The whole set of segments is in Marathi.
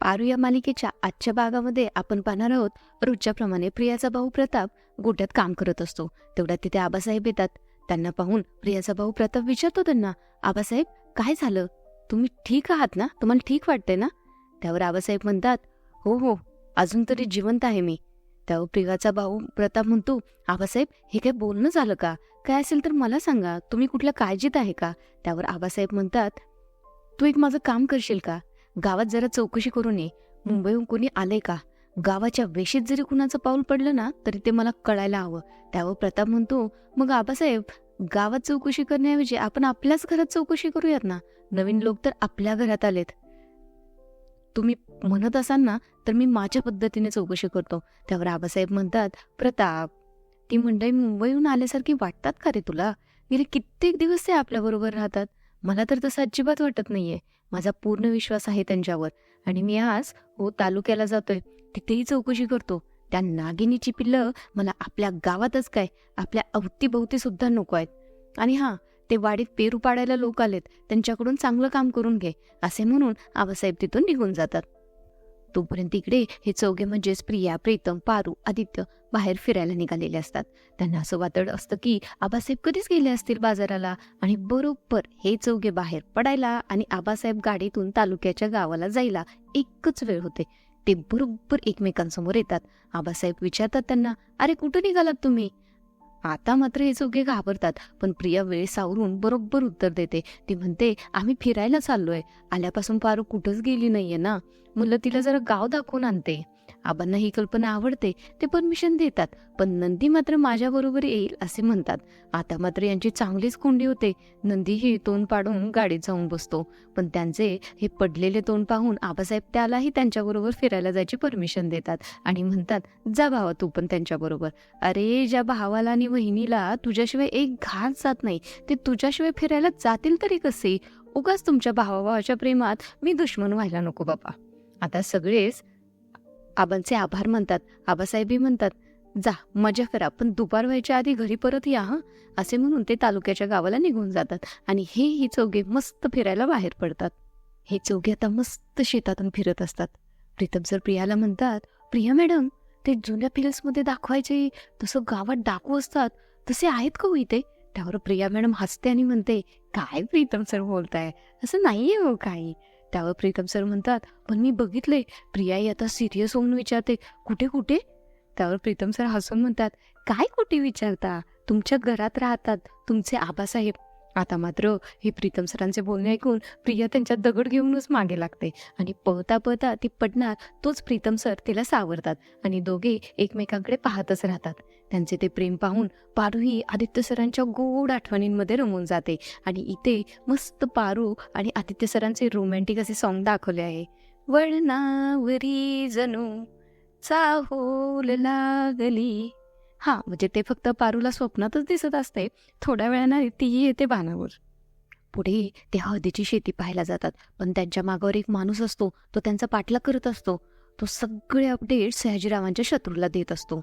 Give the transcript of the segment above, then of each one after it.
पारू या मालिकेच्या आजच्या भागामध्ये आपण पाहणार आहोत रोजच्याप्रमाणे प्रियाचा भाऊ प्रताप गोट्यात काम करत असतो. तेवढ्यात तिथे आबासाहेब येतात. त्यांना पाहून प्रियाचा भाऊ प्रताप विचारतो त्यांना, आबासाहेब काय झालं? तुम्ही ठीक आहात ना? तुम्हाला ठीक वाटतंय ना? त्यावर आबासाहेब म्हणतात, हो हो, अजून तरी जिवंत आहे मी. त्यावर प्रियाचा भाऊ प्रताप म्हणतो, आबासाहेब हे काय बोलणं झालं का? काय असेल तर मला सांगा, तुम्ही कुठल्या काळजीत आहे का? त्यावर आबासाहेब म्हणतात, तू एक माझं काम करशील का? गावात जरा चौकशी करून ये. मुंबईहून कोणी आलंय का? गावाच्या वेशीत जरी कुणाचं पाऊल पडलं ना तरी ते मला कळायला हवं. त्यावर प्रताप म्हणतो, मग आबासाहेब गावात चौकशी करण्याऐवजी आपण आपल्याच घरात चौकशी करूयात ना. नवीन लोक तर आपल्या घरात आलेत. तुम्ही म्हणत असाल ना तर मी माझ्या पद्धतीने चौकशी करतो. त्यावर आबासाहेब म्हणतात, प्रताप ती मंडळी मुंबईहून आल्यासारखी वाटतात का रे तुला? गेले कित्येक दिवस ते आपल्या बरोबर राहतात. मला तर तसं अजिबात वाटत नाहीये. माझा पूर्ण विश्वास आहे त्यांच्यावर. आणि मी आज तालुक्याला जातोय, तिथेही चौकशी करतो. त्या नागिनीची पिल्लं मला आपल्या गावातच काय, आपल्या अवतीभोवती सुद्धा नको आहेत. आणि हां, ते वाडीत पेरू पाडायला लोक आलेत, त्यांच्याकडून चांगलं काम करून घे, असे म्हणून आबासाहेब तिथून निघून जातात. तोपर्यंत इकडे हे चौघे म्हणजेच प्रिया, प्रीतम, पारू, आदित्य बाहेर फिरायला निघालेले असतात. त्यांना असं वाटत असतं की आबासाहेब कधीच गेले असतील बाजाराला. आणि बरोबर हे चौघे बाहेर पडायला आणि आबासाहेब गाडीतून तालुक्याच्या गावाला जायला एकच वेळ होते. ते बरोबर एकमेकांसमोर येतात. आबासाहेब विचारतात त्यांना, अरे कुठं निघालात तुम्ही? आता मात्र हे चौघे घाबरतात, पण प्रिया वेळ सावरून बरोबर उत्तर देते. ती म्हणते, आम्ही फिरायला चाललोय. आल्यापासून पारू कुठंच गेली नाहीये ना. मुलं तिला जरा गाव दाखवून आणते. आबांना ही कल्पना आवडते. ते परमिशन देतात, पण नंदी मात्र माझ्या बरोबर येईल असे म्हणतात. आता मात्र यांची चांगलीच कोंडी होते. नंदीही तोंड पाडून गाडीत जाऊन बसतो. पण त्यांचे हे पडलेले तोंड पाहून आबासाहेब त्यालाही त्यांच्याबरोबर फिरायला जायची परमिशन देतात आणि म्हणतात, जा भावा तू पण त्यांच्याबरोबर. अरे ज्या भावाला आणि वहिनीला तुझ्याशिवाय एक घास जात नाही, ते तुझ्याशिवाय फिरायला जातील तरी कसे? उगाच तुमच्या भावाभावाच्या प्रेमात मी दुश्मन व्हायला नको बाबा. आता सगळेच आबांचे आभार मानतात. आबासाहेबही म्हणतात, जा मजा करा, पण दुपार व्हायच्या आधी घरी परत या हं, असे म्हणून ते तालुक्याच्या गावाला निघून जातात. आणि ही चौघे मस्त फिरायला बाहेर पडतात. हे चौघे आता मस्त शेतातून फिरत असतात. प्रीतम सर प्रियाला म्हणतात, प्रिया मॅडम, ते जुन्या फिल्म्समध्ये दाखवायचे तसं गावात डाकू असतात, तसे आहेत का हो इथे? त्यावर प्रिया मॅडम हसते आणि म्हणते, काय प्रीतम सर बोलताय, असं नाहीये हो काही. त्यावर प्रीतम सर म्हणतात, पण मी बघितले. प्रियाही आता सिरियस होऊन विचारते, कुठे कुठे? त्यावर प्रीतम सर हसून म्हणतात, काय कुठे विचारता, तुमच्या घरात राहतात तुमचे आबासाहेब. आता मात्र हे प्रीतम सरांचे बोलणे ऐकून प्रिया त्यांच्या दगड घेऊनच मागे लागते आणि पळता पळता ती पडणार तोच प्रीतम सर तिला सावरतात आणि दोघे एकमेकांकडे पाहतच राहतात. त्यांचे ते प्रेम पाहून पारूही आदित्य सरांच्या गोड आठवणींमध्ये रमून जाते. आणि इथे मस्त पारू आणि आदित्य सरांचे रोमॅन्टिक असे सॉन्ग दाखवले आहे. वळणावरी जणू चाहूल लागली. हा, म्हणजे ते फक्त पारूला स्वप्नातच दिसत असते. थोड्या वेळाने तीही येते भानावर. पुढे ते हळदीची शेती पाहायला जातात, पण त्यांच्या मागावर एक माणूस असतो. तो त्यांचा पाठलाग करत असतो. तो सगळे अपडेट सयाजीरावांच्या शत्रूला देत असतो.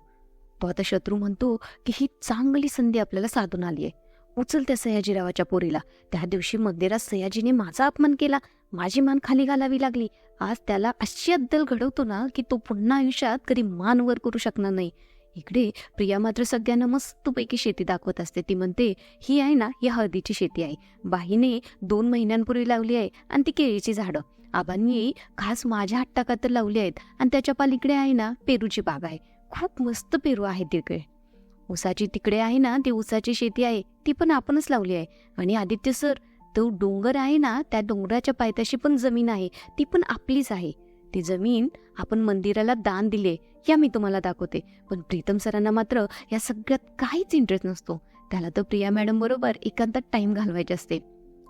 तो आता शत्रू म्हणतो की ही चांगली संधी आपल्याला साधून आली आहे. उचल त्या सयाजीरावाच्या पोरीला. त्या दिवशी मंदिरात सयाजीने माझा अपमान केला, माझी मान खाली घालावी लागली. आज त्याला अशी अद्दल घडवतो ना की तो पुन्हा आयुष्यात कधी मान वर करू शकणार नाही. इकडे प्रिया मात्र सगळ्यांना मस्तपैकी शेती दाखवत असते. ती म्हणते, ही आहे ना, ही हळदीची शेती आहे. बाईने 2 महिन्यांपूर्वी लावली आहे आणि ती केळीची झाडं आबांनी खास माझ्या हट्टाखातर लावली आहेत. आणि त्याच्या पलीकडे आहे ना पेरूची बाग आहे. खूप मस्त पेरू आहे तिकडे. ऊसाची तिकडे आहे ना, ती ऊसाची शेती आहे, ती पण आपणच लावली आहे. आणि आदित्य सर, तो डोंगर आहे ना, त्या डोंगराच्या पायथ्याशी पण जमीन आहे, ती पण आपलीच आहे. ती जमीन आपण मंदिराला दान दिले, या मी तुम्हाला दाखवते. पण प्रीतम सरांना मात्र या सगळ्यात काहीच इंटरेस्ट नसतो. त्याला तर प्रिया मॅडम बरोबर एकांतात टाइम घालवायचे असते,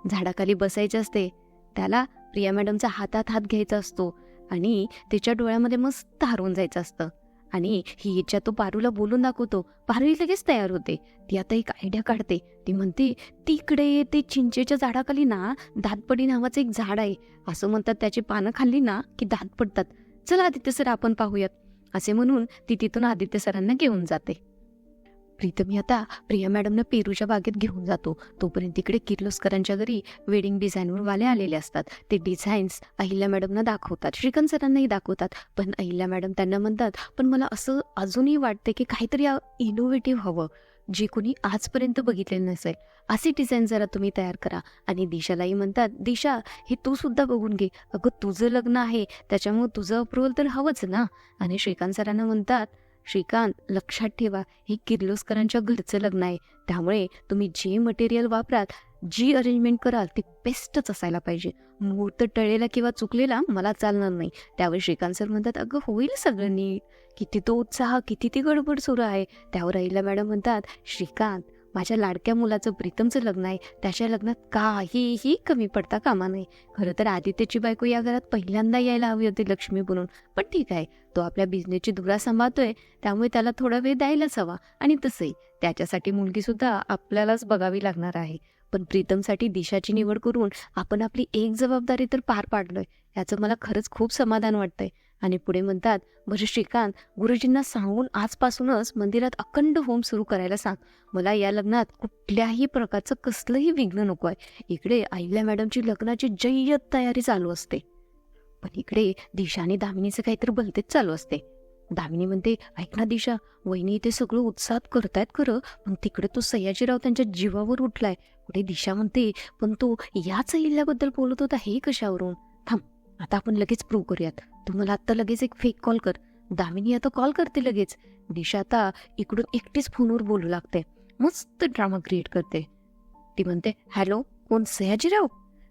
झाडाखाली बसायचे असते. त्याला प्रिया मॅडमचा हातात हात घ्यायचा असतो आणि तिच्या डोळ्यामध्ये मस्त हरवून जायचं असतं. आणि ही इच्छा तो पारूला बोलून दाखवतो. पारूही लगेच तयार होते. ती आता एक आयडिया काढते. ती म्हणते, तिकडे ते चिंचेच्या झाडाखाली ना दातपडी नावाचं एक झाड आहे. असं म्हणतात त्याची पानं खाल्ली ना की दात पडतात. चला आदित्य सर, आपण पाहूयात. असे म्हणून ती तिथून आदित्य सरांना घेऊन जाते. प्रीतम आता प्रिया मॅडमना पेरूच्या बागेत घेऊन जातो. तोपर्यंत तिकडे किर्लोस्करांच्या घरी वेडिंग डिझाईनवर वाले आलेले असतात. ते डिझाईन्स अहिल्या मॅडमना दाखवतात, श्रीकांत सरांनाही दाखवतात. पण अहिल्या मॅडम त्यांना म्हणतात, पण मला असं अजूनही वाटते की काहीतरी इनोव्हेटिव्ह हवं, जे कोणी आजपर्यंत बघितलेलं नसेल. असे डिझाईन जरा तुम्ही तयार करा. आणि दिशालाही म्हणतात, दिशा हे तू सुद्धा बघून घे, अगं तुझं लग्न आहे त्याच्यामुळे तुझं अप्रुव्हल तर हवंच ना. आणि श्रीकांत सरांना म्हणतात, श्रीकांत लक्षात ठेवा, हे किर्लोस्करांच्या घरचं लग्न आहे, त्यामुळे तुम्ही जे मटेरियल वापराल, जी अरेंजमेंट कराल ती बेस्टच असायला पाहिजे. मुहूर्त टळलेला किंवा चुकलेला मला चालणार नाही. त्यावर श्रीकांत सर म्हणतात, अगं होईल सगळं नीट. किती तो उत्साह, किती ती गडबड सुरू आहे. त्यावर अहिल्या मॅडम म्हणतात, श्रीकांत माझ्या लाडक्या मुलाचं प्रीतमचं लग्न आहे, त्याच्या लग्नात काहीही कमी पडता कामा नाही. खरं तर आदित्यची बायको या घरात पहिल्यांदा यायला हवी होती लक्ष्मी बनून, पण ठीक आहे, तो आपल्या बिझनेसची धुरा सांभाळतोय, त्यामुळे त्याला थोडा वेळ द्यायलाच हवा. आणि तसंही त्याच्यासाठी मुलगी सुद्धा आपल्यालाच बघावी लागणार आहे. पण प्रीतमसाठी दिशाची निवड करून आपण आपली एक जबाबदारी तर पार पाडलोय, याचं मला खरंच खूप समाधान वाटतंय. आणि पुढे म्हणतात, बरं श्रीकांत, गुरुजींना सांगून आजपासूनच मंदिरात अखंड होम सुरू करायला सांग. मला या लग्नात कुठल्याही प्रकारचं कसलंही विघ्न नको आहे. इकडे अहिल्या मॅडमची लग्नाची जय्यत तयारी चालू असते, पण इकडे दिशा आणि दामिनीचं काहीतरी भलतेच चालू असते. दामिनी म्हणते, ऐक ना दिशा, वहिनी ते सगळं उत्साहात करतायत खरं, पण तिकडे तो सयाजीराव त्यांच्या जीवावर उठलाय. पुढे दिशा म्हणते, पण तो याच अहिल्याबद्दल बोलत होता, हे कशावरून? थांब, आता आपण लगेच प्रूव्ह करूयात. तू मला आता लगेच एक फेक कॉल कर. दामिनी आता कॉल करते लगेच. दिशा आता इकडून एकटीच फोनवर बोलू लागते, मस्त ड्रामा क्रिएट करते. ती म्हणते, हॅलो, कोण? सयाजीराव?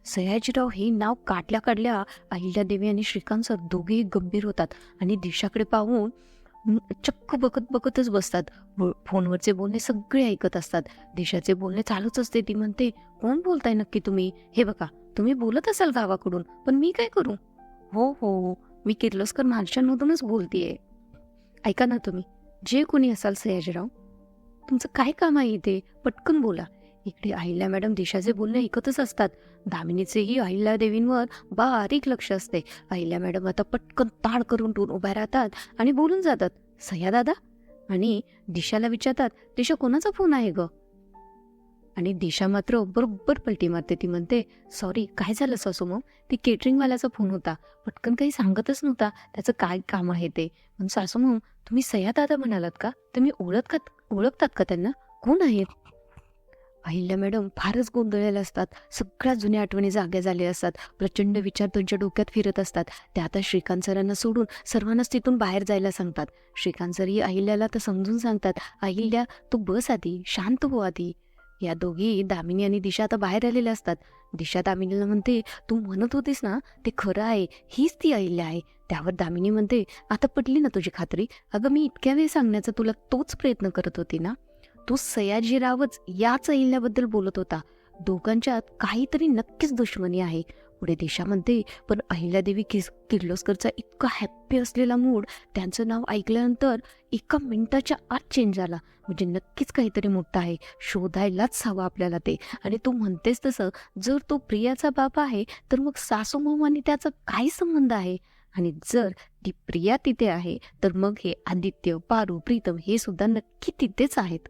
सयाजीराव हे नाव काढल्या अहिल्यादेवी आणि श्रीकांत सर दोघेही गंभीर होतात आणि दिशाकडे पाहून चक्क बघतच बसतात. फोनवरचे बोलणे सगळे ऐकत असतात. दिशाचे बोलणे चालूच असते. ती म्हणते, कोण बोलताय नक्की तुम्ही? हे बघा, तुम्ही बोलत असाल गावाकडून, पण मी काय करू? हो, मी किर्लोस्कर मार्शांमधूनच बोलतेय. ऐका ना तुम्ही, जे कोणी असाल सयाजीराव, तुमचं काय काम आहे इथे? पटकन बोला. इकडे अहिल्या मॅडम दिशाचे बोलणे ऐकतच असतात. दामिनीचेही अहिल्या देवींवर बारीक लक्ष असते. अहिल्या मॅडम आता पटकन ताड करून उठून उभ्या राहतात आणि बोलून जातात, सया दादा. आणि दिशाला विचारतात, दिशा कोणाचा फोन आहे ग? आणि दिशा मात्र बरोबर पलटी मारते. ती म्हणते, सॉरी, काय झालं सासू मग? ती केटरिंगवाल्याचा फोन होता, पटकन काही सांगतच नव्हता त्याचं काय काम आहे ते. पण सासू मग, तुम्ही सया दादा म्हणालात का? तुम्ही ओळखतात का त्यांना? कोण आहेत? अहिल्या मॅडम फारच गोंधळलेल्या असतात. सगळ्या जुन्या आठवणी जाग्या झालेल्या असतात. प्रचंड विचार त्यांच्या डोक्यात फिरत असतात. त्या आता श्रीकांत सरांना सोडून सर्वांनाच तिथून बाहेर जायला सांगतात. श्रीकांत सरही अहिल्याला तर समजून सांगतात, अहिल्या तू बस आधी, शांत हो आधी. या दोघी दामिनी आणि दिशा आता बाहेर आलेल्या असतात. दिशा दामिनीला म्हणते, तू म्हणत होतीस ना ते खरं आहे, हीच ती अहिल्या आहे. त्यावर दामिनी म्हणते, आता पटली ना तुझी खात्री? अगं मी इतक्या वेळ सांगण्याचा तुला तोच प्रयत्न करत होती ना. तो सयाजीरावच याच अहिल्याबद्दल बोलत होता. दोघांच्यात काहीतरी नक्कीच दुश्मनी आहे. पुढे दिशा म्हणते, पण अहिल्यादेवी किर्लोस्करचा इतका हॅप्पी असलेला मूड त्यांचं नाव ऐकल्यानंतर एका मिनिटाच्या आत चेंज झाला. म्हणजे नक्कीच काहीतरी मोठं आहे, शोधायलाच हवं आपल्याला ते. आणि तू म्हणतेस तसं, जर तो प्रियाचा बाप आहे तर मग सासू मामा आणि त्याचा काय संबंध आहे? आणि जर ती प्रिया तिथे आहे तर मग हे आदित्य, पारू, प्रीतम हे सुद्धा नक्की तिथेच आहेत.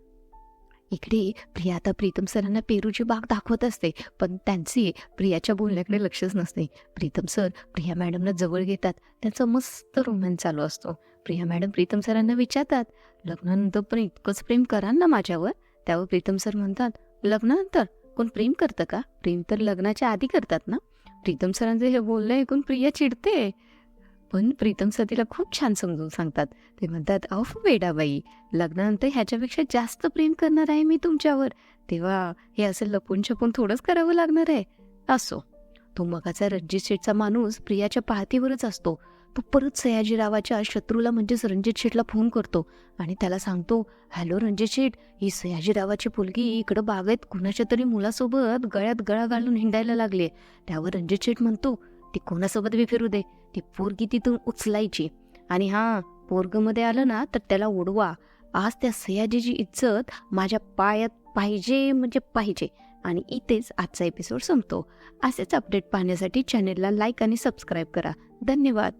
इकडे प्रिया आता प्रीतम सरांना पेरूची बाग दाखवत असते, पण त्यांची प्रियाच्या बोलण्याकडे लक्षच नसते. प्रीतम सर प्रिया मॅडमला जवळ घेतात. त्यांचा मस्त रोमॅन्स चालू असतो. प्रिया मॅडम प्रीतम सरांना विचारतात, लग्नानंतर पण इतकंच प्रेम कराल ना माझ्यावर? त्यावर प्रीतम सर म्हणतात, लग्नानंतर कोण प्रेम करतं का? प्रेम तर लग्नाच्या आधी करतात ना. प्रीतम सरांचे हे बोलणं ऐकून प्रिया चिडते, पण प्रीतम सर तिला खूप छान समजून सांगतात. ते म्हणतात, अहो वेडाबाई, लग्नानंतर ह्याच्यापेक्षा जास्त प्रेम करणार आहे मी तुमच्यावर, तेव्हा हे असं लपून छपून थोडंच करावं लागणार आहे. असो, तो मगाचा रणजित शेठचा माणूस प्रियाच्या पाहतीवरच असतो. तो परत सयाजीरावाच्या शत्रूला म्हणजेच रणजित शेठला फोन करतो आणि त्याला सांगतो, हॅलो रणजित शेठ, ही सयाजीरावाची मुलगी इकडं बागेत कुणाच्या तरी मुलासोबत गळ्यात गळा घालून हिंडायला लागले. त्यावर रणजित शेठ म्हणतो, ती कोणासोबत बी फिरू दे, ती पोरगी तिथून उचलायची आणि पोरग मध्ये आलं ना तर त्याला ओढवा. आज त्या सयाजीची इज्जत माझ्या पायात पाहिजे म्हणजे पाहिजे. आणि इथेच आजचा एपिसोड संपतो. असेच अपडेट पाहण्यासाठी चॅनेलला लाईक आणि सबस्क्राईब करा. धन्यवाद.